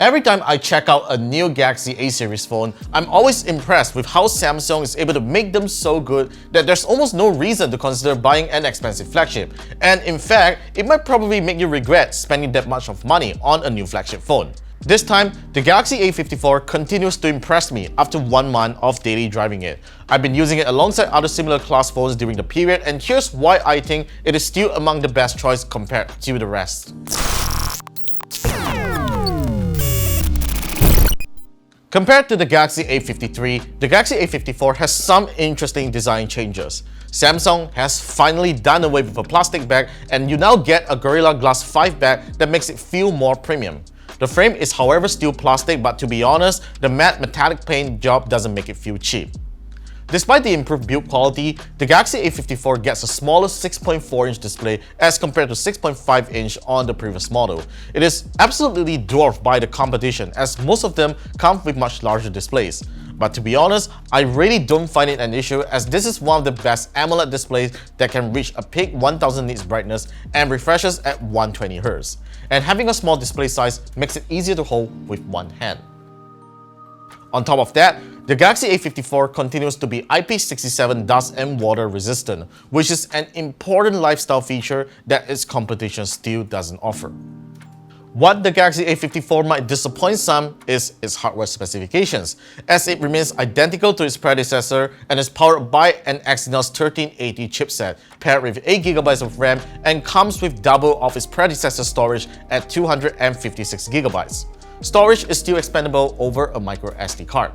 Every time I check out a new Galaxy A series phone, I'm always impressed with how Samsung is able to make them so good that there's almost no reason to consider buying an expensive flagship. And in fact, it might probably make you regret spending that much of money on a new flagship phone. This time, the Galaxy A54 continues to impress me after 1 month of daily driving it. I've been using it alongside other similar class phones during the period, and here's why I think it is still among the best choice compared to the rest. Compared to the Galaxy A53, the Galaxy A54 has some interesting design changes. Samsung has finally done away with a plastic bag, and you now get a Gorilla Glass 5 bag that makes it feel more premium. The frame is however still plastic, but to be honest, the matte metallic paint job doesn't make it feel cheap. Despite the improved build quality, the Galaxy A54 gets a smaller 6.4-inch display as compared to 6.5-inch on the previous model. It is absolutely dwarfed by the competition, as most of them come with much larger displays. But to be honest, I really don't find it an issue, as this is one of the best AMOLED displays that can reach a peak 1000 nits brightness and refreshes at 120Hz. And having a small display size makes it easier to hold with one hand. On top of that, the Galaxy A54 continues to be IP67 dust and water resistant, which is an important lifestyle feature that its competition still doesn't offer. What the Galaxy A54 might disappoint some is its hardware specifications, as it remains identical to its predecessor and is powered by an Exynos 1380 chipset, paired with 8GB of RAM, and comes with double of its predecessor storage at 256GB. Storage is still expandable over a micro SD card.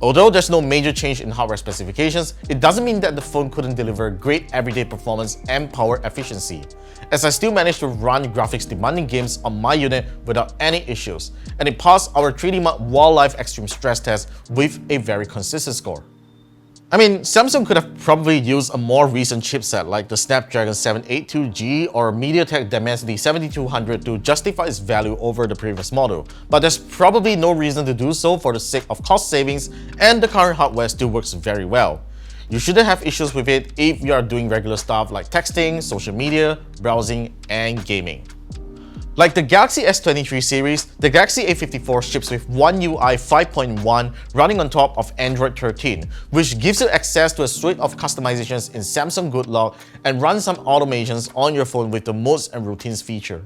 Although there's no major change in hardware specifications, it doesn't mean that the phone couldn't deliver great everyday performance and power efficiency, as I still managed to run graphics-demanding games on my unit without any issues, and it passed our 3D Mark Wildlife Extreme stress test with a very consistent score. I mean, Samsung could have probably used a more recent chipset like the Snapdragon 782G or MediaTek Dimensity 7200 to justify its value over the previous model, but there's probably no reason to do so for the sake of cost savings, and the current hardware still works very well. You shouldn't have issues with it if you are doing regular stuff like texting, social media, browsing, and gaming. Like the Galaxy S23 series, the Galaxy A54 ships with One UI 5.1 running on top of Android 13, which gives you access to a suite of customizations in Samsung Good Lock and run some automations on your phone with the Modes and Routines feature.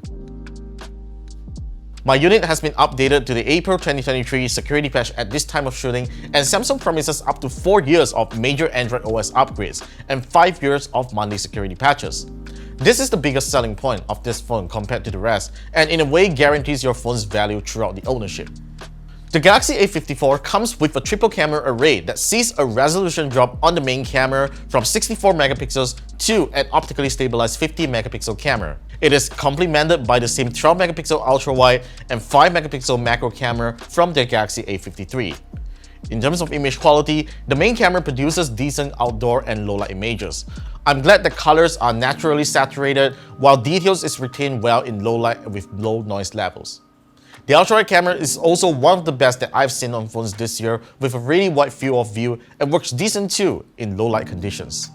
My unit has been updated to the April 2023 security patch at this time of shooting, and Samsung promises up to 4 years of major Android OS upgrades and 5 years of monthly security patches. This is the biggest selling point of this phone compared to the rest, and in a way guarantees your phone's value throughout the ownership. The Galaxy A54 comes with a triple camera array that sees a resolution drop on the main camera from 64 megapixels to an optically stabilized 50 megapixel camera. It is complemented by the same 12 megapixel ultra-wide and 5 megapixel macro camera from the Galaxy A53. In terms of image quality, the main camera produces decent outdoor and low-light images. I'm glad the colors are naturally saturated, while details is retained well in low light with low noise levels. The ultra-wide camera is also one of the best that I've seen on phones this year, with a really wide field of view and works decent too in low light conditions.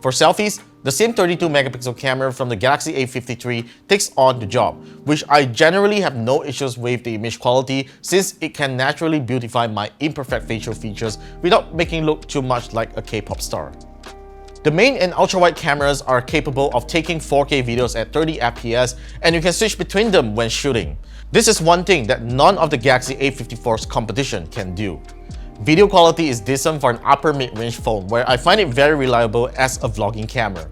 For selfies, the same 32 megapixel camera from the Galaxy A53 takes on the job, which I generally have no issues with the image quality, since it can naturally beautify my imperfect facial features without making it look too much like a K-pop star. The main and ultra-wide cameras are capable of taking 4K videos at 30 FPS, and you can switch between them when shooting. This is one thing that none of the Galaxy A54's competition can do. Video quality is decent for an upper mid-range phone, where I find it very reliable as a vlogging camera.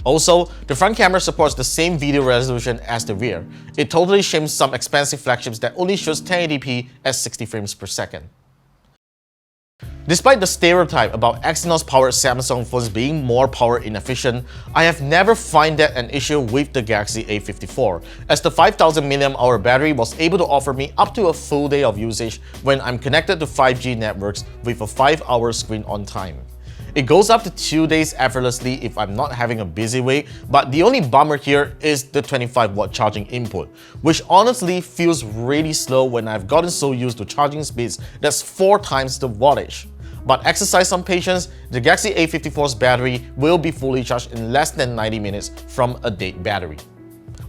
Also, the front camera supports the same video resolution as the rear. It totally shames some expensive flagships that only shows 1080p at 60 frames per second. Despite the stereotype about Exynos-powered Samsung phones being more power inefficient, I have never found that an issue with the Galaxy A54, as the 5000 mAh battery was able to offer me up to a full day of usage when I'm connected to 5G networks with a 5-hour screen on time. It goes up to 2 days effortlessly if I'm not having a busy week, but the only bummer here is the 25-watt charging input, which honestly feels really slow when I've gotten so used to charging speeds that's 4 times the wattage. But exercise some patience, the Galaxy A54's battery will be fully charged in less than 90 minutes from a dead battery.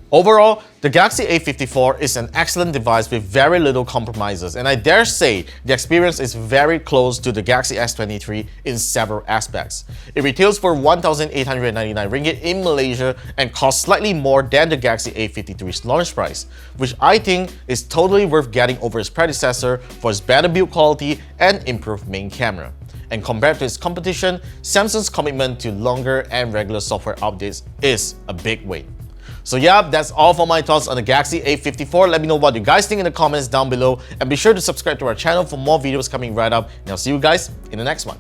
Overall, the Galaxy A54 is an excellent device with very little compromises, and I dare say the experience is very close to the Galaxy S23 in several aspects. It retails for 1,899 ringgit in Malaysia and costs slightly more than the Galaxy A53's launch price, which I think is totally worth getting over its predecessor for its better build quality and improved main camera. And compared to its competition, Samsung's commitment to longer and regular software updates is a big win. So yeah, that's all for my thoughts on the Galaxy A54. Let me know what you guys think in the comments down below, and be sure to subscribe to our channel for more videos coming right up, and I'll see you guys in the next one.